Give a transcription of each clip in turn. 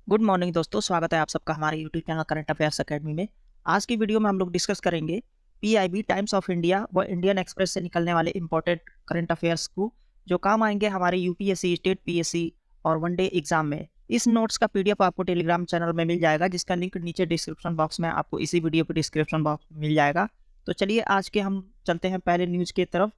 Good morning दोस्तों, स्वागत है आप सबका हमारे YouTube channel current affairs academy में। आज की वीडियो में हम लोग डिस्कस करेंगे पीआईबी, टाइम्स ऑफ इंडिया व इंडियन एक्सप्रेस से निकलने वाले इंपॉर्टेंट करंट अफेयर्स को, जो काम आएंगे हमारे यूपीएससी, स्टेट पीएससी और वनडे एग्जाम में। इस नोट्स का पीडीएफ आपको टेलीग्राम चैनल में मिल जाएगा, जिसका लिंक नीचे डिस्क्रिप्शन बॉक्स में आपको इसी वीडियो के डिस्क्रिप्शन बॉक्स में मिल जाएगा। तो चलिए आज के हम चलते हैं पहले न्यूज़ की तरफ।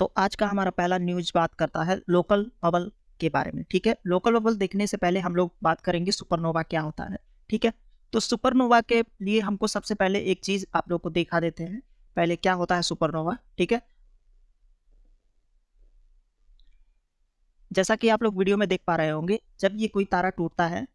तो आज का हमारा पहला न्यूज़ बात करता है लोकल बबल के बारे में। ठीक है, लोकल बबल देखने से पहले हम लोग बात करेंगे सुपरनोवा क्या होता है। ठीक है, तो सुपरनोवा के लिए हमको सबसे पहले एक चीज आप लोग को दिखा देते हैं, पहले क्या होता है सुपरनोवा। ठीक है, जैसा कि आप लोग वीडियो में देख पा रहे होंगे, जब ये कोई तारा टूटता है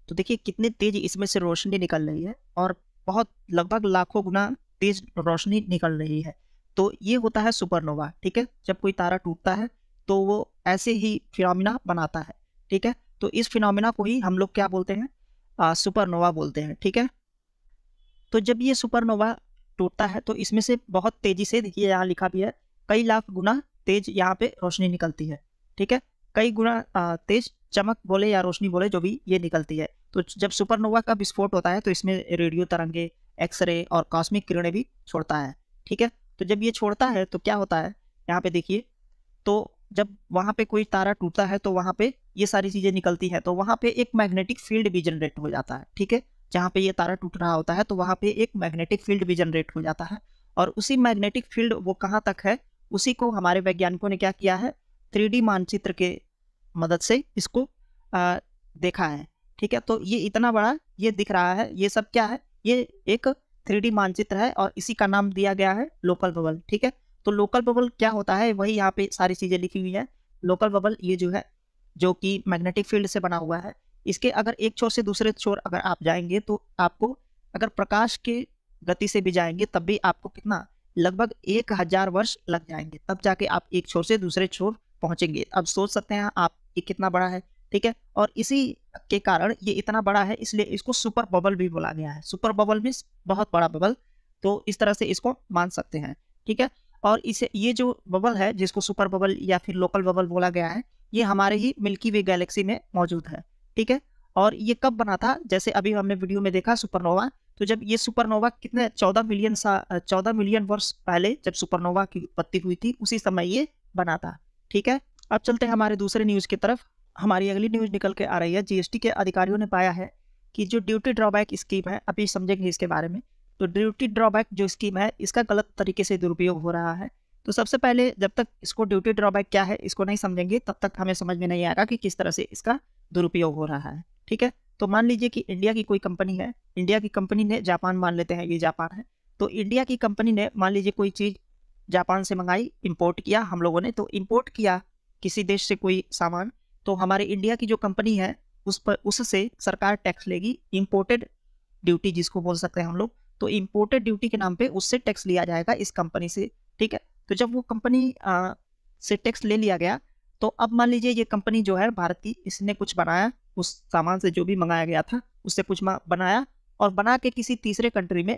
तो देखिए कितनी तेज इसमें से रोशनी निकल रही है, और बहुत लगभग लाखों गुना तेज रोशनी निकल रही है। तो ये होता है सुपरनोवा। ठीक है, जब कोई तारा टूटता है तो वो ऐसे ही फिनोमिना बनाता है। ठीक है, तो इस फिनोमिना को ही हम लोग क्या बोलते हैं, सुपरनोवा बोलते हैं। ठीक है, तो जब ये सुपरनोवा टूटता है तो इसमें से बहुत तेजी से, देखिए यहाँ लिखा भी है, कई लाख गुना तेज यहाँ पे रोशनी निकलती है। ठीक है, कई गुना तेज चमक बोले या रोशनी बोले, जो भी ये निकलती है। तो जब सुपरनोवा का विस्फोट होता है तो इसमें रेडियो तरंगे, एक्सरे और कॉस्मिक किरणें भी छोड़ता है। ठीक है, तो जब ये छोड़ता है तो क्या होता है, यहाँ पे देखिए, तो जब वहाँ पे कोई तारा टूटता है तो वहाँ पे ये सारी चीज़ें निकलती है, तो वहाँ पे एक मैग्नेटिक फील्ड भी जनरेट हो जाता है। ठीक है, जहाँ पे ये तारा टूट रहा होता है तो वहाँ पे एक मैग्नेटिक फील्ड भी जनरेट हो जाता है, और उसी मैग्नेटिक फील्ड वो कहाँ तक है, उसी को हमारे वैज्ञानिकों ने क्या किया है, 3D मानचित्र के मदद से इसको देखा है। ठीक है, तो ये इतना बड़ा ये दिख रहा है, ये सब क्या है, ये एक 3D मानचित्र है और इसी का नाम दिया गया है लोकल बबल। ठीक है, तो लोकल बबल क्या होता है, वही यहाँ पे सारी चीज़ें लिखी हुई है। लोकल बबल ये जो है, जो कि मैग्नेटिक फील्ड से बना हुआ है, इसके अगर एक छोर से दूसरे छोर अगर आप जाएंगे तो आपको, अगर प्रकाश के गति से भी जाएंगे तब भी आपको कितना, लगभग 1000 वर्ष लग जाएंगे, तब जाके आप एक छोर से दूसरे छोर पहुंचेंगे। अब सोच सकते हैं आप ये कितना बड़ा है। ठीक है, और इसी के कारण ये इतना बड़ा है, इसलिए इसको सुपर बबल भी बोला गया है। सुपर बबल मीन्स बहुत बड़ा बबल, तो इस तरह से इसको मान सकते हैं। ठीक है, और इसे, ये जो बबल है जिसको सुपर बबल या फिर लोकल बबल बोला गया है, ये हमारे ही मिल्की वे गैलेक्सी में मौजूद है। ठीक है, और ये कब बना था, जैसे अभी हमने वीडियो में देखा सुपरनोवा, तो जब ये सुपरनोवा कितने 14 मिलियन वर्ष पहले जब सुपरनोवा की उत्पत्ति हुई थी, उसी समय ये बना था। ठीक है, अब चलते हैं हमारे दूसरे न्यूज़ की तरफ। हमारी अगली न्यूज़ निकल के आ रही है, जीएसटी के अधिकारियों ने पाया है कि जो ड्यूटी ड्रॉबैक स्कीम है, अभी समझेंगे इसके बारे में। तो ड्यूटी ड्रॉबैक जो स्कीम है, इसका गलत तरीके से दुरुपयोग हो रहा है। तो सबसे पहले जब तक इसको ड्यूटी ड्रॉबैक क्या है इसको नहीं समझेंगे, तब तक हमें समझ में नहीं आएगा कि किस तरह से इसका दुरुपयोग हो रहा है। ठीक है, तो मान लीजिए कि इंडिया की कोई कंपनी है, इंडिया की कंपनी ने, जापान मान लेते हैं, ये जापान है, तो इंडिया की कंपनी ने मान लीजिए कोई चीज़ जापान से मंगाई, इंपोर्ट किया हम लोगों ने, तो इंपोर्ट किया किसी देश से कोई सामान, तो हमारे इंडिया की जो कंपनी है उस पर, उससे सरकार टैक्स लेगी, इंपोर्टेड ड्यूटी जिसको बोल सकते हैं हम लोग। तो इंपोर्टेड ड्यूटी के नाम पे उससे टैक्स लिया जाएगा इस कंपनी से। ठीक है, तो जब वो कंपनी से टैक्स ले लिया गया, तो अब मान लीजिए ये कंपनी जो है भारत की, इसने कुछ बनाया, उस सामान से जो भी मंगाया गया था उससे कुछ बनाया, और बना के किसी तीसरे कंट्री में,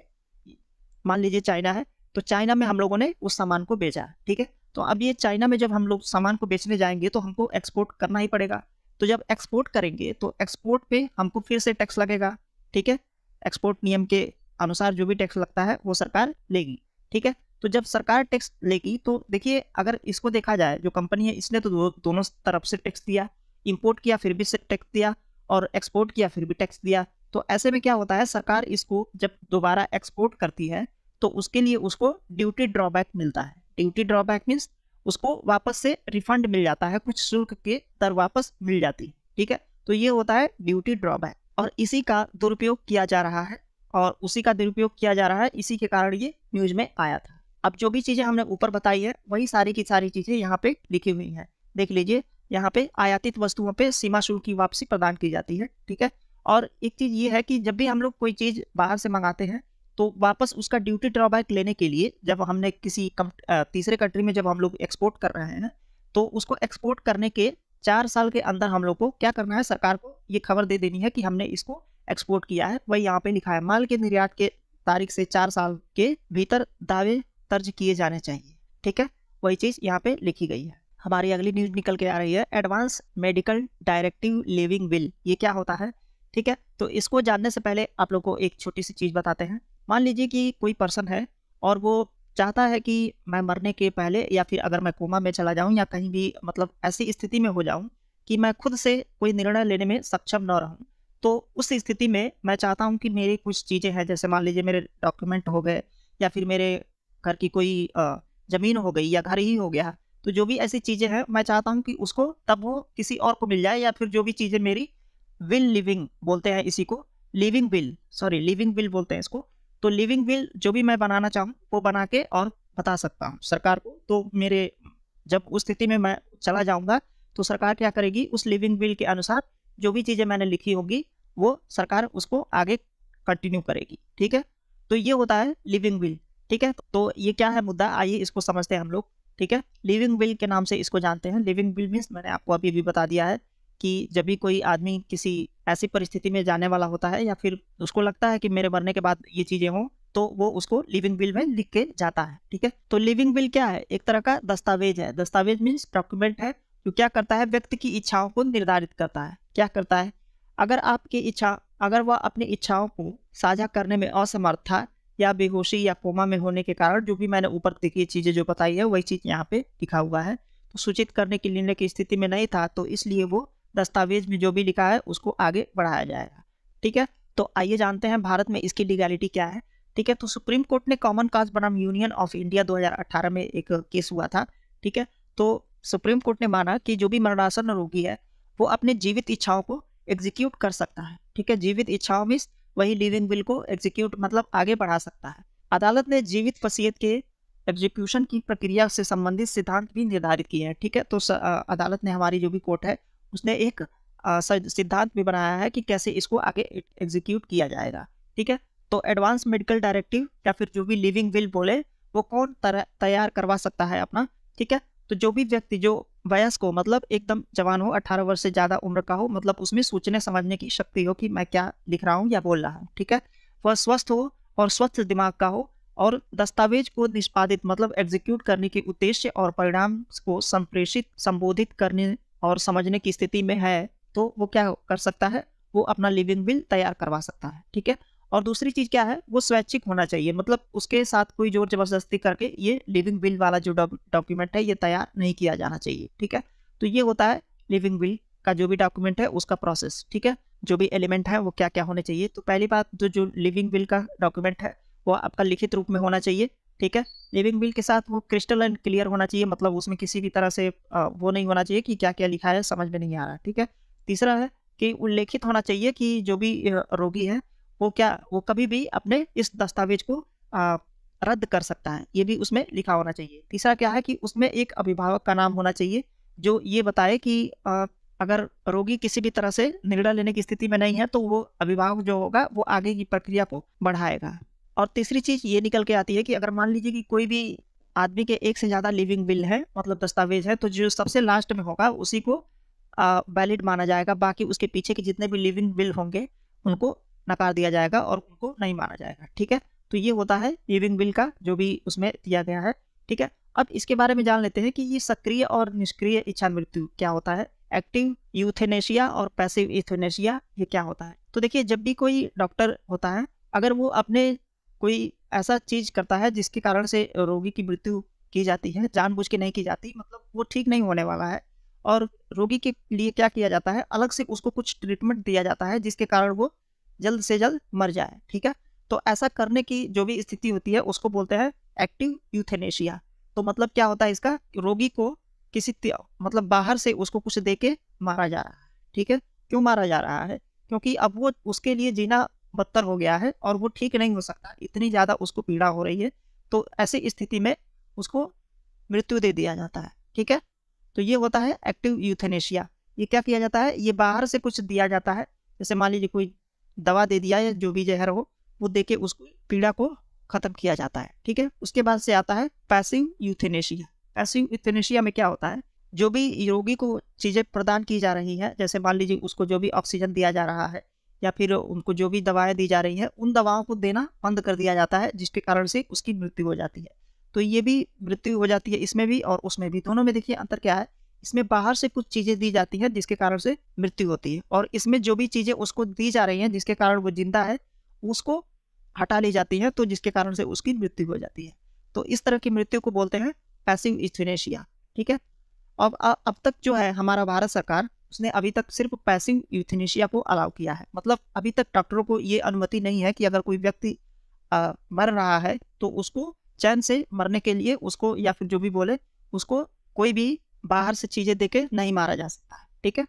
मान लीजिए चाइना है, तो चाइना में हम लोगों ने उस सामान को बेचा। ठीक है, तो अब ये चाइना में जब हम लोग सामान को बेचने जाएंगे तो हमको एक्सपोर्ट करना ही पड़ेगा। तो जब एक्सपोर्ट करेंगे तो एक्सपोर्ट पे हमको फिर से टैक्स लगेगा। ठीक है, एक्सपोर्ट नियम के अनुसार जो भी टैक्स लगता है वो सरकार लेगी। ठीक है, तो जब सरकार टैक्स लेगी तो देखिए, अगर इसको देखा जाए, जो कंपनी है इसने तो दोनों तरफ से टैक्स दिया, इंपोर्ट किया फिर भी से टैक्स दिया, और एक्सपोर्ट किया फिर भी टैक्स दिया। तो ऐसे में क्या होता है, सरकार इसको जब दोबारा एक्सपोर्ट करती है तो उसके लिए उसको ड्यूटी ड्रॉबैक मिलता है। ड्यूटी ड्रॉबैक मीन्स उसको वापस से रिफंड मिल जाता है, कुछ शुल्क के दर वापस मिल जाती है। ठीक है, तो ये होता है ड्यूटी ड्रॉबैक, और इसी का दुरुपयोग किया जा रहा है, और उसी का दुरुपयोग किया जा रहा है, इसी के कारण ये न्यूज़ में आया था। अब जो भी चीज़ें हमने ऊपर बताई है वही सारी की सारी चीज़ें यहाँ पे लिखी हुई हैं। देख लीजिए, यहाँ पे आयातित वस्तुओं पे सीमा शुल्क की वापसी प्रदान की जाती है। ठीक है, और एक चीज़ ये है कि जब भी हम लोग कोई चीज़ बाहर से मंगाते हैं तो वापस उसका ड्यूटी ड्रॉबैक लेने के लिए, जब हमने किसी तीसरे कंट्री में जब हम लोग एक्सपोर्ट कर रहे हैं, तो उसको एक्सपोर्ट करने के 4 साल के अंदर हम लोग को क्या करना है, सरकार को ये खबर दे देनी है कि हमने इसको एक्सपोर्ट किया है। वही यहाँ पे लिखा है, माल के निर्यात के तारीख से 4 साल के भीतर दावे दर्ज किए जाने चाहिए। ठीक है, वही चीज़ यहाँ पे लिखी गई है। हमारी अगली न्यूज़ निकल के आ रही है, advance medical directive living will. ये क्या होता है, ठीक है। तो इसको जानने से पहले आप लोग को एक छोटी सी चीज़ बताते हैं। मान लीजिए कि कोई पर्सन है और वो चाहता है कि मैं मरने के पहले या फिर अगर मैं कोमा में चला जाऊँ या कहीं भी मतलब ऐसी स्थिति में हो जाऊँ कि मैं खुद से कोई निर्णय लेने में सक्षम न रहूँ। तो उस स्थिति में मैं चाहता हूँ कि मेरी कुछ चीज़ें हैं, जैसे मान लीजिए मेरे डॉक्यूमेंट हो गए या फिर मेरे घर की कोई ज़मीन हो गई या घर ही हो गया। तो जो भी ऐसी चीज़ें हैं मैं चाहता हूँ कि उसको तब वो किसी और को मिल जाए, या फिर जो भी चीज़ें मेरी विल लिविंग बोलते हैं इसी को, living will, sorry living will बोलते हैं इसको। तो लिविंग विल जो भी मैं बनाना चाहूँ वो बना के और बता सकता हूँ सरकार को। तो मेरे जब उस स्थिति में मैं चला जाऊँगा तो सरकार क्या करेगी, उस लिविंग विल के अनुसार जो भी चीज़ें मैंने लिखी होंगी वो सरकार उसको आगे कंटिन्यू करेगी। ठीक है, तो ये होता है लिविंग विल। ठीक है, तो ये क्या है मुद्दा, आइए इसको समझते हैं हम लोग। ठीक है, लिविंग विल के नाम से इसको जानते हैं। लिविंग विल मीन्स मैंने आपको अभी भी बता दिया है कि जब भी कोई आदमी किसी ऐसी परिस्थिति में जाने वाला होता है या फिर उसको लगता है कि मेरे मरने के बाद ये चीज़ें हों, तो वो उसको लिविंग विल में लिख के जाता है। ठीक है, तो लिविंग विल क्या है, एक तरह का दस्तावेज है। दस्तावेज मीन्स डॉक्यूमेंट है जो क्या करता है, व्यक्ति की इच्छाओं को निर्धारित करता है। क्या करता है, अगर वह अपनी इच्छाओं को साझा करने में असमर्थ था या बेहोशी या कोमा में होने के कारण, जो भी मैंने ऊपर देखी चीज़ें जो बताई है वही चीज़ यहाँ पे लिखा हुआ है, तो सूचित करने की निर्णय की स्थिति में नहीं था, तो इसलिए वो दस्तावेज में जो भी लिखा है उसको आगे बढ़ाया जाएगा। ठीक है, तो आइए जानते हैं भारत में इसकी लीगैलिटी क्या है। ठीक है, तो सुप्रीम कोर्ट ने कॉमन कॉज बनाम यूनियन ऑफ इंडिया 2018 में एक केस हुआ था। ठीक है, तो सुप्रीम कोर्ट ने माना कि जो भी मरणासन्न रोगी है वो अपने जीवित इच्छाओं को एग्जीक्यूट कर सकता है। ठीक है, जीवित इच्छाओं में वही लिविंग विल को एग्जीक्यूट मतलब आगे बढ़ा सकता है। अदालत ने जीवित वसीयत के एग्जीक्यूशन की प्रक्रिया से संबंधित सिद्धांत भी निर्धारित किए हैं। ठीक है, तो अदालत ने, हमारी जो भी कोर्ट है, उसने एक सिद्धांत भी बनाया है कि कैसे इसको आगे एग्जीक्यूट किया जाएगा। ठीक है, तो एडवांस मेडिकल डायरेक्टिव या फिर जो भी लिविंग विल बोले वो कौन तैयार करवा सकता है अपना। ठीक है, तो जो भी व्यक्ति जो वयस्क हो, मतलब एकदम जवान हो, 18 वर्ष से ज़्यादा उम्र का हो, मतलब उसमें सोचने समझने की शक्ति हो कि मैं क्या लिख रहा हूँ या बोल रहा हूँ। ठीक है, वह स्वस्थ हो और स्वस्थ दिमाग का हो और दस्तावेज को निष्पादित मतलब एग्जीक्यूट करने के उद्देश्य और परिणाम को संबोधित करने और समझने की स्थिति में है, तो वो क्या कर सकता है, वो अपना लिविंग विल तैयार करवा सकता है। ठीक है, और दूसरी चीज़ क्या है, वो स्वैच्छिक होना चाहिए, मतलब उसके साथ कोई जोर जबरदस्ती करके ये लिविंग विल वाला जो डॉक्यूमेंट है ये तैयार नहीं किया जाना चाहिए। ठीक है, तो ये होता है लिविंग विल का जो भी डॉक्यूमेंट है उसका प्रोसेस। ठीक है, जो भी एलिमेंट है वो क्या क्या होने चाहिए। तो पहली बात, जो लिविंग विल का डॉक्यूमेंट है वो आपका लिखित रूप में होना चाहिए। ठीक है, लिविंग विल के साथ वो क्रिस्टल एंड क्लियर होना चाहिए, मतलब उसमें किसी भी तरह से वो नहीं होना चाहिए कि क्या क्या लिखा है समझ में नहीं आ रहा। ठीक है, तीसरा है कि उल्लेखित होना चाहिए कि जो भी रोगी है वो कभी भी अपने इस दस्तावेज को रद्द कर सकता है, ये भी उसमें लिखा होना चाहिए। तीसरा क्या है कि उसमें एक अभिभावक का नाम होना चाहिए जो ये बताए कि अगर रोगी किसी भी तरह से निर्णय लेने की स्थिति में नहीं है तो वो अभिभावक जो होगा वो आगे की प्रक्रिया को बढ़ाएगा। और तीसरी चीज़ ये निकल के आती है कि अगर मान लीजिए कि कोई भी आदमी के एक से ज़्यादा लिविंग विल है, मतलब दस्तावेज है, तो जो सबसे लास्ट में होगा उसी को वैलिड माना जाएगा, बाकी उसके पीछे के जितने भी लिविंग विल होंगे उनको नकार दिया जाएगा और उनको नहीं माना जाएगा। ठीक है, तो ये होता है लिविंग विल का जो भी उसमें दिया गया है। ठीक है, अब इसके बारे में जान लेते हैं कि ये सक्रिय और निष्क्रिय इच्छा मृत्यु क्या होता है, एक्टिव यूथेनेशिया और पैसिव यूथेनेशिया ये क्या होता है। तो देखिए, जब भी कोई डॉक्टर होता है, अगर वो अपने कोई ऐसा चीज़ करता है जिसके कारण से रोगी की मृत्यु की जाती है, जानबूझ के नहीं की जाती, मतलब वो ठीक नहीं होने वाला है, और रोगी के लिए क्या किया जाता है, अलग से उसको कुछ ट्रीटमेंट दिया जाता है जिसके कारण वो जल्द से जल्द मर जाए। ठीक है, तो ऐसा करने की जो भी स्थिति होती है उसको बोलते हैं एक्टिव यूथेनेशिया। तो मतलब क्या होता है इसका, रोगी को किसी मतलब बाहर से उसको कुछ दे के मारा जा रहा है। ठीक है, क्यों मारा जा रहा है, क्योंकि अब वो उसके लिए जीना बदतर हो गया है और वो ठीक नहीं हो सकता, इतनी ज़्यादा उसको पीड़ा हो रही है, तो ऐसी स्थिति में उसको मृत्यु दे दिया जाता है। ठीक है, तो ये होता है एक्टिव यूथेनेशिया। ये क्या किया जाता है, ये बाहर से कुछ दिया जाता है, जैसे मान लीजिए कोई दवा दे दिया या जो भी जहर हो वो दे के उसको पीड़ा को खत्म किया जाता है। ठीक है, उसके बाद से आता है पैसिव यूथेनेशिया। पैसिव यूथेनेशिया में क्या होता है, जो भी रोगी को चीज़ें प्रदान की जा रही है, जैसे मान लीजिए उसको जो भी ऑक्सीजन दिया जा रहा है या फिर उनको जो भी दवाएं दी जा रही हैं, उन दवाओं को देना बंद कर दिया जाता है, जिसके कारण से उसकी मृत्यु हो जाती है। तो ये भी मृत्यु हो जाती है इसमें भी और उसमें भी, दोनों में देखिए अंतर क्या है इसमें बाहर से कुछ चीज़ें दी जाती हैं जिसके कारण से मृत्यु होती है, और इसमें जो भी चीज़ें उसको दी जा रही हैं जिसके कारण वो जिंदा है, उसको हटा ली जाती हैं, तो जिसके कारण से उसकी मृत्यु हो जाती है। तो इस तरह की मृत्यु को बोलते हैं पैसिव यूथेनेशिया। ठीक है। अब तक जो है हमारा भारत सरकार, उसने अभी तक सिर्फ पैसिव यूथेनेशिया को अलाउ किया है। मतलब अभी तक डॉक्टरों को ये अनुमति नहीं है कि अगर कोई व्यक्ति मर रहा है तो उसको चैन से मरने के लिए उसको, या फिर जो भी बोले, उसको कोई भी बाहर से चीज़ें देके नहीं मारा जा सकता है। ठीक है।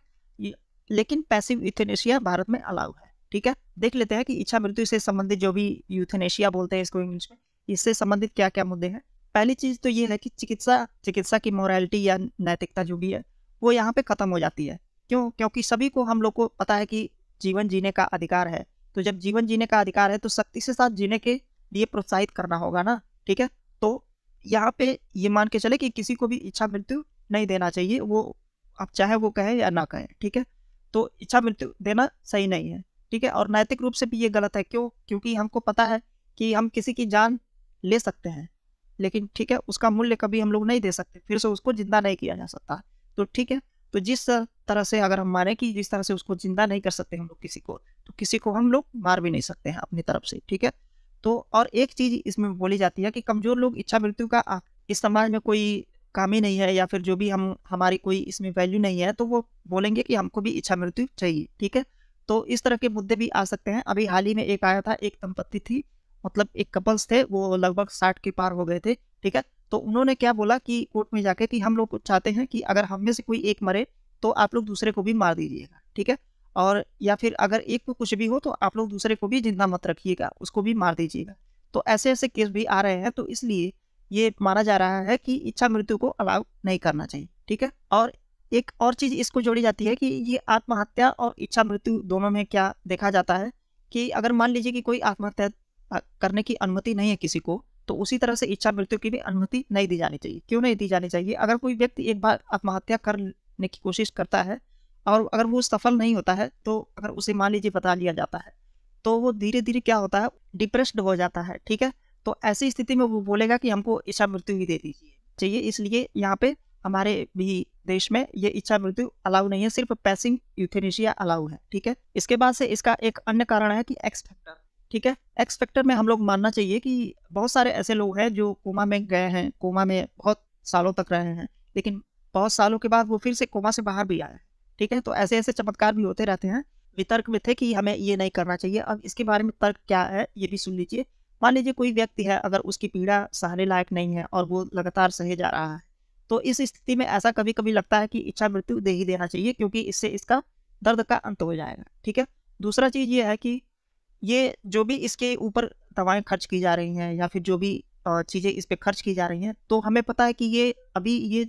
लेकिन पैसिव यूथेनेशिया भारत में अलाउ है। ठीक है। देख लेते हैं कि इच्छा मृत्यु से संबंधित, जो भी यूथेनेशिया बोलते हैं इसको इंग्लिश में, इससे संबंधित क्या क्या मुद्दे हैं। पहली चीज़ तो ये है कि चिकित्सा की मोरालिटी या नैतिकता जो भी है वो यहाँ पे ख़त्म हो जाती है। क्यों? क्योंकि सभी को, हम लोग को पता है कि जीवन जीने का अधिकार है। तो जब जीवन जीने का अधिकार है तो सख्ती से साथ जीने के लिए प्रोत्साहित करना होगा ना। ठीक है। तो यहाँ पे ये मान के चले कि किसी को भी इच्छा मृत्यु नहीं देना चाहिए, वो अब चाहे वो कहे या ना कहे। ठीक है। तो इच्छा मृत्यु देना सही नहीं है। ठीक है। और नैतिक रूप से भी ये गलत है। क्यों? क्योंकि हमको पता है कि हम किसी की जान ले सकते हैं, लेकिन ठीक है, उसका मूल्य कभी हम लोग नहीं दे सकते, फिर से उसको जिंदा नहीं किया जा सकता। तो ठीक है, तो जिस तरह से अगर हम माने कि जिस तरह से उसको जिंदा नहीं कर सकते हम लोग किसी को, तो किसी को हम लोग मार भी नहीं सकते हैं अपनी तरफ से। ठीक है। तो और एक चीज़ इसमें बोली जाती है कि कमज़ोर लोग इच्छा मृत्यु का इस समाज में कोई काम ही नहीं है, या फिर जो भी हमारी कोई इसमें वैल्यू नहीं है, तो वो बोलेंगे कि हमको भी इच्छा मृत्यु चाहिए। ठीक है। तो इस तरह के मुद्दे भी आ सकते हैं। अभी हाल ही में एक आया था, एक दंपत्ति थी, मतलब एक कपल्स थे, वो लगभग 60 के पार हो गए थे। ठीक है। तो उन्होंने क्या बोला कि कोर्ट में जाके कि हम लोग चाहते हैं कि अगर हम में से कोई एक मरे तो आप लोग दूसरे को भी मार दीजिएगा। ठीक है। और या फिर अगर एक को कुछ भी हो तो आप लोग दूसरे को भी जिंदा मत रखिएगा, उसको भी मार दीजिएगा। तो ऐसे ऐसे केस भी आ रहे हैं। तो इसलिए ये माना जा रहा है कि इच्छा मृत्यु को अलाउ नहीं करना चाहिए। ठीक है। और एक और चीज़ इसको जोड़ी जाती है कि ये आत्महत्या और इच्छा मृत्यु दोनों में क्या देखा जाता है कि अगर मान लीजिए कि कोई आत्महत्या करने की अनुमति नहीं है किसी को, तो उसी तरह से इच्छा मृत्यु की भी अनुमति नहीं दी जानी चाहिए। क्यों नहीं दी जानी चाहिए? अगर कोई व्यक्ति एक बार आत्महत्या करने की कोशिश करता है और अगर वो सफल नहीं होता है, तो अगर उसे मान लीजिए बता लिया जाता है, तो वो धीरे धीरे क्या होता है, डिप्रेस्ड हो जाता है। ठीक है। तो ऐसी स्थिति में वो बोलेगा कि हमको इच्छा मृत्यु ही दे दीजिए चाहिए। इसलिए यहाँ पे हमारे भी देश में ये इच्छा मृत्यु अलाउ नहीं है, सिर्फ पैसिव यूथेनेशिया अलाउ है। ठीक है। इसके बाद से इसका एक अन्य कारण है कि एक्स फैक्टर। ठीक है। एक्स फैक्टर में हम लोग मानना चाहिए कि बहुत सारे ऐसे लोग हैं जो कोमा में गए हैं, कोमा में बहुत सालों तक रहे हैं, लेकिन बहुत सालों के बाद वो फिर से कोमा से बाहर भी आए हैं। ठीक है। तो ऐसे ऐसे चमत्कार भी होते रहते हैं। वितर्क में थे कि हमें ये नहीं करना चाहिए। अब इसके बारे में तर्क क्या है ये भी सुन लीजिए। मान लीजिए कोई व्यक्ति है, अगर उसकी पीड़ा सहने लायक नहीं है और वो लगातार सहे जा रहा है, तो इस स्थिति में ऐसा कभी कभी लगता है कि इच्छा मृत्यु दे ही देना चाहिए, क्योंकि इससे इसका दर्द का अंत हो जाएगा। ठीक है। दूसरा चीज़ ये है कि ये जो भी इसके ऊपर दवाएं खर्च की जा रही हैं या फिर जो भी चीज़ें इस पे खर्च की जा रही हैं, तो हमें पता है कि ये अभी ये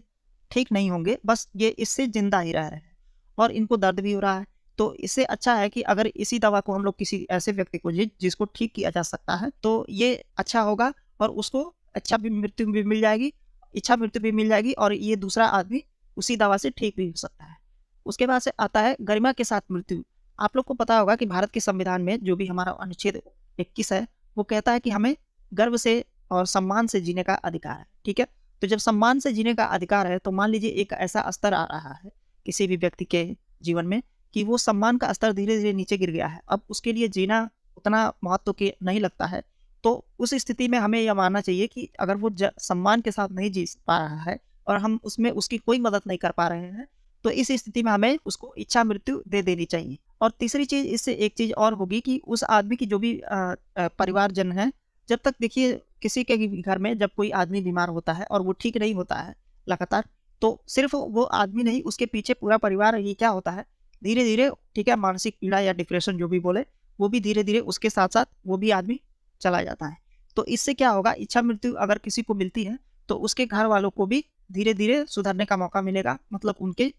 ठीक नहीं होंगे, बस ये इससे जिंदा ही रह रहे हैं और इनको दर्द भी हो रहा है। तो इससे अच्छा है कि अगर इसी दवा को हम लोग किसी ऐसे व्यक्ति को जिसको ठीक किया जा सकता है, तो ये अच्छा होगा और उसको अच्छा भी मृत्यु भी मिल जाएगी, इच्छा मृत्यु भी मिल जाएगी, और ये दूसरा आदमी उसी दवा से ठीक भी हो सकता है। उसके बाद से आता है गरिमा के साथ मृत्यु। आप लोग को पता होगा कि भारत के संविधान में जो भी हमारा अनुच्छेद 21 है, वो कहता है कि हमें गर्व से और सम्मान से जीने का अधिकार है। ठीक है। तो जब सम्मान से जीने का अधिकार है, तो मान लीजिए एक ऐसा स्तर आ रहा है किसी भी व्यक्ति के जीवन में कि वो सम्मान का स्तर धीरे धीरे नीचे गिर गया है, अब उसके लिए जीना उतना महत्व के नहीं लगता है, तो उस स्थिति में हमें यह मानना चाहिए कि अगर वो सम्मान के साथ नहीं जी पा रहा है और हम उसमें उसकी कोई मदद नहीं कर पा रहे हैं, तो इस स्थिति में हमें उसको इच्छा मृत्यु दे देनी चाहिए। और तीसरी चीज़, इससे एक चीज़ और होगी कि उस आदमी की जो भी परिवारजन है, जब तक देखिए किसी के भी घर में जब कोई आदमी बीमार होता है और वो ठीक नहीं होता है लगातार, तो सिर्फ वो आदमी नहीं, उसके पीछे पूरा परिवार ही क्या होता है, धीरे धीरे, ठीक है, मानसिक पीड़ा या डिप्रेशन जो भी बोले, वो भी धीरे धीरे उसके साथ साथ वो भी आदमी चला जाता है। तो इससे क्या होगा, इच्छा मृत्यु अगर किसी को मिलती है तो उसके घर वालों को भी धीरे धीरे सुधरने का मौका मिलेगा, मतलब उनके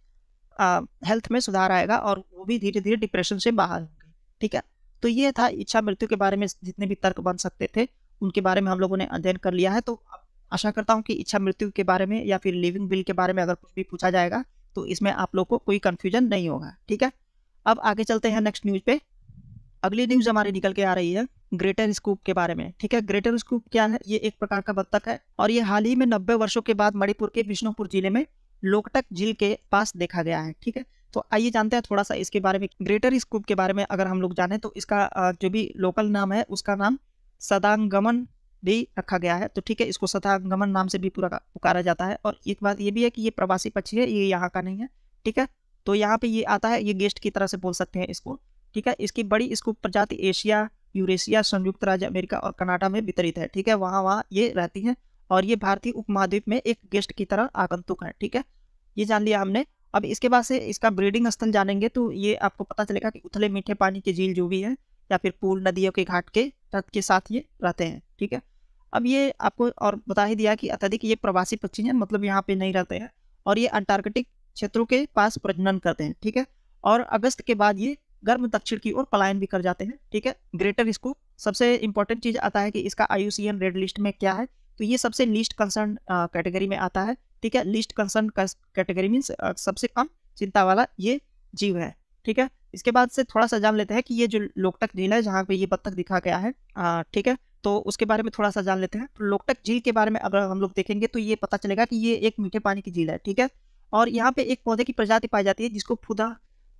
हेल्थ में सुधार आएगा और वो भी धीरे धीरे डिप्रेशन से बाहर होंगे। ठीक है। तो ये था इच्छा मृत्यु के बारे में जितने भी तर्क बन सकते थे उनके बारे में हम लोगों ने अध्ययन कर लिया है। तो आशा करता हूँ कि इच्छा मृत्यु के बारे में या फिर लिविंग विल के बारे में अगर कुछ भी पूछा जाएगा तो इसमें आप लोग को कोई कंफ्यूजन नहीं होगा। ठीक है। अब आगे चलते हैं नेक्स्ट न्यूज पे। अगली न्यूज हमारी निकल के आ रही है ग्रेटर स्कूप के बारे में। ठीक है। ग्रेटर स्कूप क्या है? ये एक प्रकार का बत्तख है और ये हाल ही में 90 वर्षों के बाद मणिपुर के बिष्णुपुर जिले में लोकटक झील के पास देखा गया है। ठीक है, तो आइए जानते हैं थोड़ा सा इसके बारे में। ग्रेटर स्कूप के बारे में अगर हम लोग जाने तो इसका जो भी लोकल नाम है उसका नाम सदांगमन भी रखा गया है। तो ठीक है, इसको सदांगमन नाम से भी पूरा पुकारा जाता है। और एक बात ये भी है कि ये प्रवासी पक्षी है, ये यहाँ का नहीं है। ठीक है, तो यहाँ पे ये आता है, ये गेस्ट की तरह से बोल सकते हैं इसको। ठीक है, इसकी बड़ी स्कूप प्रजाति एशिया, यूरेशिया, संयुक्त राज्य अमेरिका और कनाडा में वितरित है। ठीक है, वहाँ ये रहती है और ये भारतीय उपमहाद्वीप में एक गेस्ट की तरह आगंतुक है। ठीक है, ये जान लिया हमने। अब इसके बाद से इसका ब्रीडिंग स्थल जानेंगे तो ये आपको पता चलेगा कि उथले मीठे पानी के झील जो भी है या फिर पूल, नदियों के घाट के तट के साथ ये रहते हैं। ठीक है, अब ये आपको और बता ही दिया कि अत्यधिक ये प्रवासी पक्षी हैं, मतलब यहाँ पे नहीं रहते हैं और ये अंटार्कटिक क्षेत्रों के पास प्रजनन करते हैं। ठीक है, और अगस्त के बाद ये गर्म दक्षिण की ओर पलायन भी कर जाते हैं। ठीक है, ग्रेटर स्कूप सबसे इंपॉर्टेंट चीज आता है कि इसका IUCN रेड लिस्ट में क्या है, तो ये सबसे लीस्ट कंसर्न कैटेगरी में आता है। ठीक है, लीस्ट कंसर्न कैटेगरी मीन्स सबसे कम चिंता वाला ये जीव है। ठीक है, इसके बाद से थोड़ा सा जान लेते हैं कि ये जो लोकटक झील है जहाँ पे ये बत्तख दिखा गया है, ठीक है, तो उसके बारे में थोड़ा सा जान लेते हैं। तो लोकटक झील के बारे में अगर हम लोग देखेंगे तो ये पता चलेगा कि ये एक मीठे पानी की झील है। ठीक है, और यहाँ पे एक पौधे की प्रजाति पाई जाती है जिसको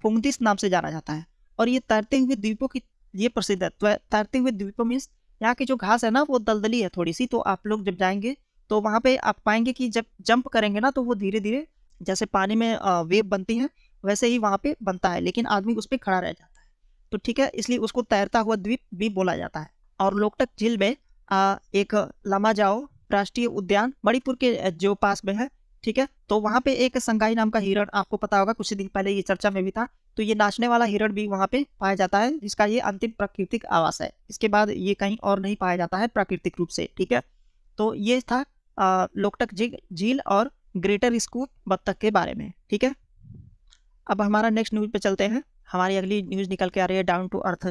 फुंगदिस नाम से जाना जाता है और ये तैरते हुए द्वीपों की ये प्रसिद्ध है। तैरते हुए द्वीपों मीन्स यहाँ की जो घास है ना वो दलदली है थोड़ी सी, तो आप लोग जब जाएंगे तो वहाँ पे आप पाएंगे कि जब जंप करेंगे ना तो वो धीरे धीरे जैसे पानी में वेव बनती है वैसे ही वहाँ पे बनता है, लेकिन आदमी उस पर खड़ा रह जाता है। तो ठीक है, इसलिए उसको तैरता हुआ द्वीप भी बोला जाता है। और लोकटक झील में एक लामा जाओ राष्ट्रीय उद्यान मणिपुर के जो पास में है। ठीक है, तो वहाँ पे एक संगाई नाम का हिरण, आपको पता होगा कुछ दिन पहले ये चर्चा में भी था, तो ये नाचने वाला हिरण भी वहाँ पे पाया जाता है जिसका ये अंतिम प्राकृतिक आवास है। इसके बाद ये कहीं और नहीं पाया जाता है प्राकृतिक रूप से। ठीक है, तो ये था लोकटक झील और ग्रेटर स्कूप बत्तख के बारे में। ठीक है, अब हमारा नेक्स्ट न्यूज पे चलते हैं। हमारी अगली न्यूज निकल के आ रही है डाउन टू अर्थ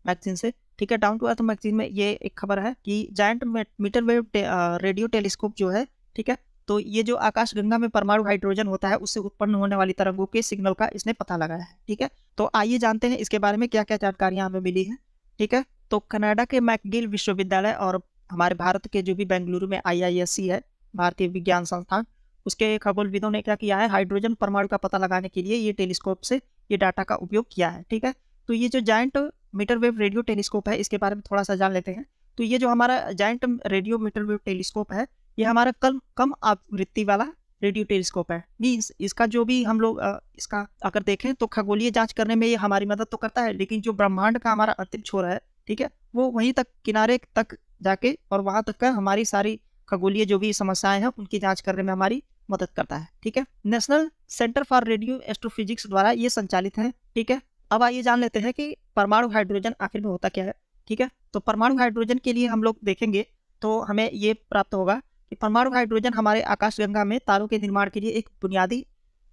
मैगजीन से। ठीक है, डाउन टू अर्थ मैगजीन में ये एक खबर है कि giant metre wave radio telescope जो है, ठीक है, तो ये जो आकाशगंगा में परमाणु हाइड्रोजन होता है उससे उत्पन्न होने वाली तरंगों के सिग्नल का इसने पता लगाया है। ठीक है, तो आइए जानते हैं इसके बारे में क्या क्या जानकारियां हमें मिली है। ठीक है, तो कनाडा के मैकगिल विश्वविद्यालय और हमारे भारत के जो भी बेंगलुरु में IISc है, भारतीय विज्ञान संस्थान, उसके खगोलविदों ने क्या किया है, हाइड्रोजन परमाणु का पता लगाने के लिए ये टेलीस्कोप से ये डाटा का उपयोग किया है। ठीक है, तो ये जो giant metre wave radio telescope है इसके बारे में थोड़ा सा जान लेते हैं। तो ये जो हमारा giant radio metre wave telescope है ये हमारा कम आवृत्ति वाला रेडियो टेलीस्कोप है। मीन्स इसका जो भी हम लोग इसका अगर देखें तो खगोलीय जांच करने में ये हमारी मदद तो करता है, लेकिन जो ब्रह्मांड का हमारा अंतिम छोर है, ठीक है, वो वहीं तक किनारे तक जाके और वहां तक का हमारी सारी खगोलीय जो भी समस्याएं हैं उनकी जांच करने में हमारी मदद करता है। ठीक है, national centre for radio astrophysics द्वारा ये संचालित है। ठीक है, अब आइए जान लेते हैं कि परमाणु हाइड्रोजन आखिर में होता क्या है। ठीक है, तो परमाणु हाइड्रोजन के लिए हम लोग देखेंगे तो हमें ये प्राप्त होगा कि परमाणु हाइड्रोजन हमारे आकाशगंगा में तारों के निर्माण के लिए एक बुनियादी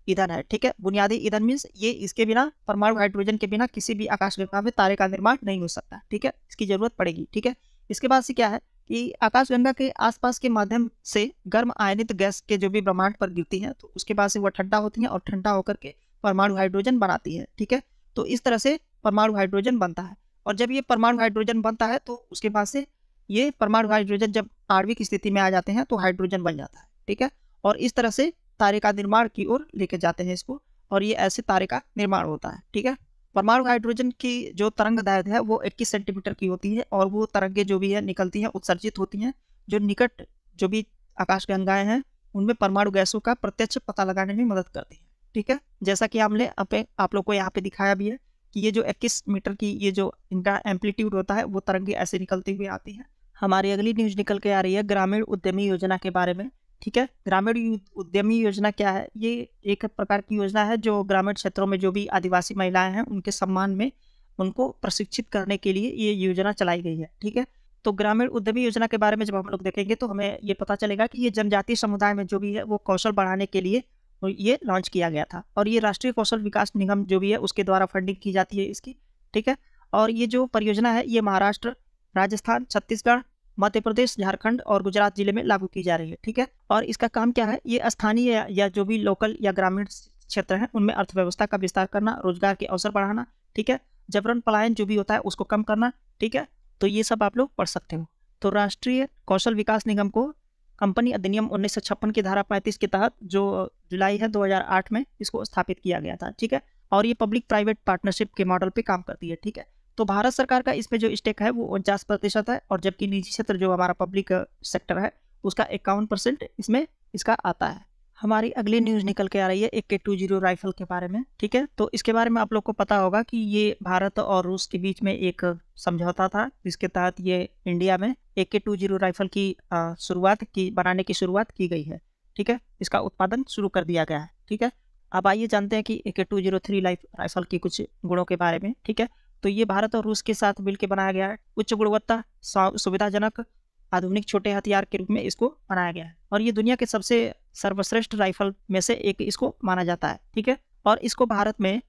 ईंधन है। ठीक है, बुनियादी ईंधन मीन्स ये इसके बिना परमाणु हाइड्रोजन के बिना किसी भी आकाशगंगा में तारे का निर्माण नहीं हो सकता। ठीक है, इसकी जरूरत पड़ेगी। ठीक है, इसके बाद से क्या है कि आकाशगंगा के आसपास के माध्यम से गर्म आयनित गैस के जो भी ब्रह्मांड पर गिरती है तो उसके बाद से वह ठंडा होती है और ठंडा होकर के परमाणु हाइड्रोजन बनाती है। ठीक है, तो इस तरह से परमाणु हाइड्रोजन बनता है और जब ये परमाणु हाइड्रोजन बनता है तो उसके बाद से ये परमाणु हाइड्रोजन जब आणविक स्थिति में आ जाते हैं तो हाइड्रोजन बन जाता है। ठीक है, और इस तरह से तारे का निर्माण की ओर लेके जाते हैं इसको और ये ऐसे तारे का निर्माण होता है। ठीक है, परमाणु हाइड्रोजन की जो तरंग दैर्घ्य है वो 21 सेंटीमीटर की होती है और वो तरंगे जो भी है निकलती हैं उत्सर्जित होती हैं जो निकट जो भी आकाशगंगाएं हैं उनमें परमाणु गैसों का प्रत्यक्ष पता लगाने में मदद करती है। ठीक है, जैसा कि हमने आप लोग को यहाँ पे दिखाया भी है कि ये जो 21 मीटर की ये जो इनका एम्पलीट्यूड होता है वो तरंगे ऐसे निकलती हुई आती हैं। हमारी अगली न्यूज निकल के आ रही है ग्रामीण उद्यमी योजना के बारे में। ठीक है, ग्रामीण उद्यमी योजना क्या है, ये एक प्रकार की योजना है जो ग्रामीण क्षेत्रों में जो भी आदिवासी महिलाएं हैं उनके सम्मान में उनको प्रशिक्षित करने के लिए ये योजना चलाई गई है। ठीक है, तो ग्रामीण उद्यमी योजना के बारे में जब हम लोग देखेंगे तो हमें ये पता चलेगा कि ये जनजातीय समुदाय में जो भी है वो कौशल बढ़ाने के लिए ये लॉन्च किया गया था और ये राष्ट्रीय कौशल विकास निगम जो भी है उसके द्वारा फंडिंग की जाती है इसकी। ठीक है, और ये जो परियोजना है ये महाराष्ट्र, राजस्थान, छत्तीसगढ़, मध्य प्रदेश, झारखंड और गुजरात जिले में लागू की जा रही है। ठीक है, और इसका काम क्या है, ये स्थानीय या जो भी लोकल या ग्रामीण क्षेत्र है उनमें अर्थव्यवस्था का विस्तार करना, रोजगार के अवसर बढ़ाना, ठीक है, जबरन पलायन जो भी होता है उसको कम करना। ठीक है, तो ये सब आप लोग पढ़ सकते हो। तो राष्ट्रीय कौशल विकास निगम को कंपनी अधिनियम 1956 की धारा 35 के तहत जो जुलाई है 2008 में इसको स्थापित किया गया था। ठीक है, और ये पब्लिक प्राइवेट पार्टनरशिप के मॉडल पे काम करती है। ठीक है, तो भारत सरकार का इसमें जो स्टेक है वो 49% है, और जबकि निजी क्षेत्र जो हमारा पब्लिक सेक्टर है उसका 51% इसमें इसका आता है। हमारी अगली न्यूज़ निकल के आ रही है AK-20 राइफल के बारे में। ठीक है, तो इसके बारे में आप लोग को पता होगा कि ये भारत और रूस के बीच में एक समझौता था, जिसके तहत ये इंडिया में AK-20 राइफल की बनाने की शुरुआत की गई है। ठीक है, इसका उत्पादन शुरू कर दिया गया है। ठीक है, अब आइए जानते हैं कि AK-203 राइफल की कुछ गुणों के बारे में। ठीक है, तो ये भारत और रूस के साथ मिलकर बनाया गया है। उच्च गुणवत्ता, सुविधाजनक, आधुनिक छोटे हथियार के रूप में इसको बनाया गया है, और ये दुनिया के सबसे सर्वश्रेष्ठ राइफल में से एक इसको माना जाता है। ठीक है, और इसको भारत में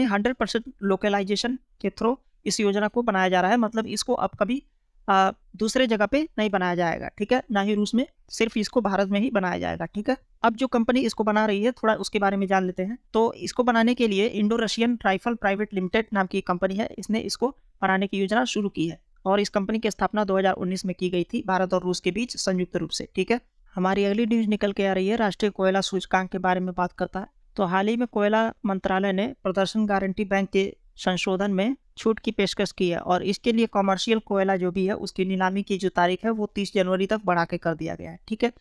100% लोकलाइजेशन के थ्रू इस योजना को बनाया जा रहा है। मतलब इसको अब कभी दूसरे जगह पे नहीं बनाया जाएगा। ठीक है, ना ही रूस में, सिर्फ इसको भारत में ही बनाया जाएगा। ठीक है, अब जो कंपनी इसको बना रही है थोड़ा उसके बारे में जान लेते हैं। तो इसको बनाने के लिए Indo Russian rifle private limited नाम की कंपनी है, इसने इसको बनाने की योजना शुरू की है, और इस कंपनी की स्थापना 2019 में की गई थी भारत और रूस के बीच संयुक्त रूप से। ठीक है, हमारी अगली न्यूज निकल के आ रही है राष्ट्रीय कोयला सूचकांक के बारे में बात करता है। तो हाल ही में कोयला मंत्रालय ने प्रदर्शन गारंटी बैंक के संशोधन में छूट की पेशकश की है, और इसके लिए कॉमर्शियल कोयला जो भी है उसकी नीलामी की जो तारीख है वो 30 जनवरी तक बढ़ा के कर दिया गया है। ठीक है,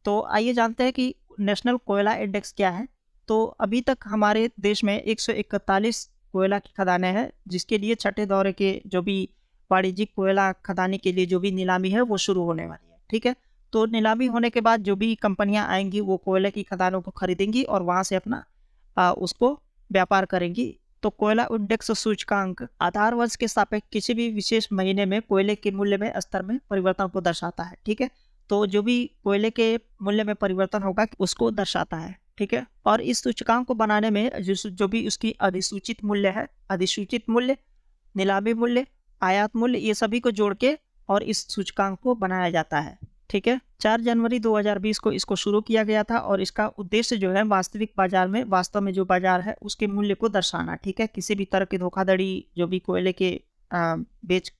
तो आइए जानते हैं कि नेशनल कोयला इंडेक्स क्या है। तो अभी तक हमारे देश में 141 कोयला की खदानें हैं, जिसके लिए छठे दौरे के जो भी वाणिज्यिक कोयला खदानी के लिए जो भी नीलामी है वो शुरू होने वाली है। ठीक है, तो नीलामी होने के बाद जो भी कंपनियां आएंगी वो कोयले की खदानों को खरीदेंगी और वहां से अपना उसको व्यापार करेंगी। तो कोयला इंडेक्स सूचकांक आधार वर्ष के सापेक्ष किसी भी विशेष महीने में कोयले के मूल्य में स्तर में परिवर्तन को दर्शाता है। ठीक है, तो जो भी कोयले के मूल्य में परिवर्तन होगा उसको दर्शाता है। ठीक है, और इस सूचकांक को बनाने में जो भी उसकी अधिसूचित मूल्य है, अधिसूचित मूल्य, नीलामी मूल्य, आयात मूल्य, ये सभी को जोड़ के और इस सूचकांक को बनाया जाता है। ठीक है, 4 जनवरी 2020 को इसको शुरू किया गया था, और इसका उद्देश्य जो है वास्तविक बाजार में, वास्तव में जो बाजार है उसके मूल्य को दर्शाना। ठीक है, किसी भी तरह की धोखाधड़ी जो भी कोयले के बेच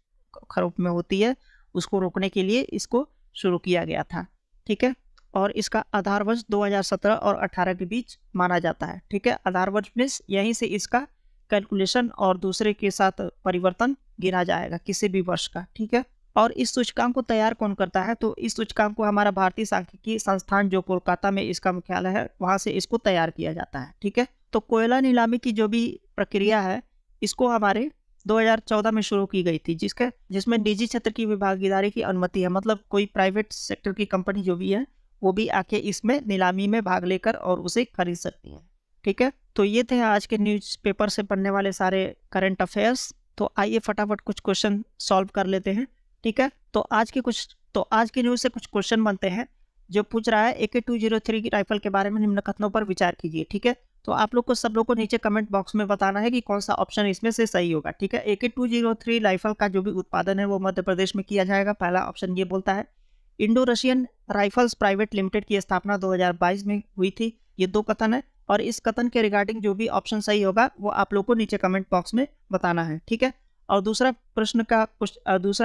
खरीद में होती है उसको रोकने के लिए इसको शुरू किया गया था। ठीक है, और इसका आधार वर्ष 2017 और 18 के बीच माना जाता है। ठीक है, आधार वर्ष में यहीं से इसका कैलकुलेशन और दूसरे के साथ परिवर्तन गिना जाएगा किसी भी वर्ष का। ठीक है, और इस सूचकांक को तैयार कौन करता है? तो इस सूचकांक को हमारा भारतीय सांख्यिकी संस्थान जो कोलकाता में इसका मुख्यालय है वहां से इसको तैयार किया जाता है। ठीक है, तो कोयला नीलामी की जो भी प्रक्रिया है इसको हमारे 2014 में शुरू की गई थी, जिसमें निजी क्षेत्र की भागीदारी की अनुमति है। मतलब कोई प्राइवेट सेक्टर की कंपनी जो भी है वो भी आके इसमें नीलामी में भाग लेकर और उसे खरीद सकती है। ठीक है, तो ये थे आज के न्यूज़पेपर से पढ़ने वाले सारे करंट अफेयर्स। तो आइए फटाफट कुछ क्वेश्चन सॉल्व कर लेते हैं। ठीक है, तो आज की न्यूज़ से कुछ क्वेश्चन बनते हैं। जो पूछ रहा है AK-203 की राइफल के बारे में निम्न कथनों पर विचार कीजिए। ठीक है, तो आप लोग को सब लोग को नीचे कमेंट बॉक्स में बताना है कि कौन सा ऑप्शन इसमें से सही होगा। ठीक है, AK-203 राइफल का जो भी उत्पादन है वो मध्य प्रदेश में किया जाएगा। पहला ऑप्शन ये बोलता है। Indo Russian rifles private limited की स्थापना 2022 में हुई थी। ये 2 कथन है, और इस कथन के रिगार्डिंग जो भी ऑप्शन सही होगा वो आप लोग को नीचे कमेंट बॉक्स में बताना है। ठीक है, और दूसरा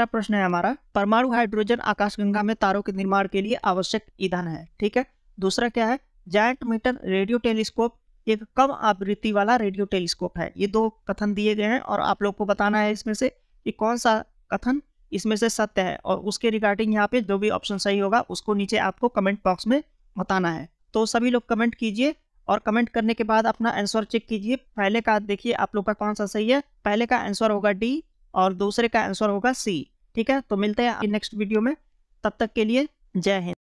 प्रश्न है हमारा, परमाणु हाइड्रोजन आकाशगंगा में तारों के निर्माण के लिए आवश्यक ईंधन है। ठीक है, दूसरा क्या है, जायंट मीटर रेडियो टेलीस्कोप एक कम आवृत्ति वाला रेडियो टेलीस्कोप है। ये 2 कथन दिए गए हैं, और आप लोग को बताना है इसमें से कि कौन सा कथन इसमें से सत्य है, और उसके रिगार्डिंग यहाँ पे जो भी ऑप्शन सही होगा उसको नीचे आपको कमेंट बॉक्स में बताना है। तो सभी लोग कमेंट कीजिए, और कमेंट करने के बाद अपना आंसर चेक कीजिए। पहले का देखिए आप लोग का कौन सा सही है। पहले का आंसर होगा डी और दूसरे का आंसर होगा सी। ठीक है, तो मिलते हैं नेक्स्ट वीडियो में, तब तक के लिए जय हिंद।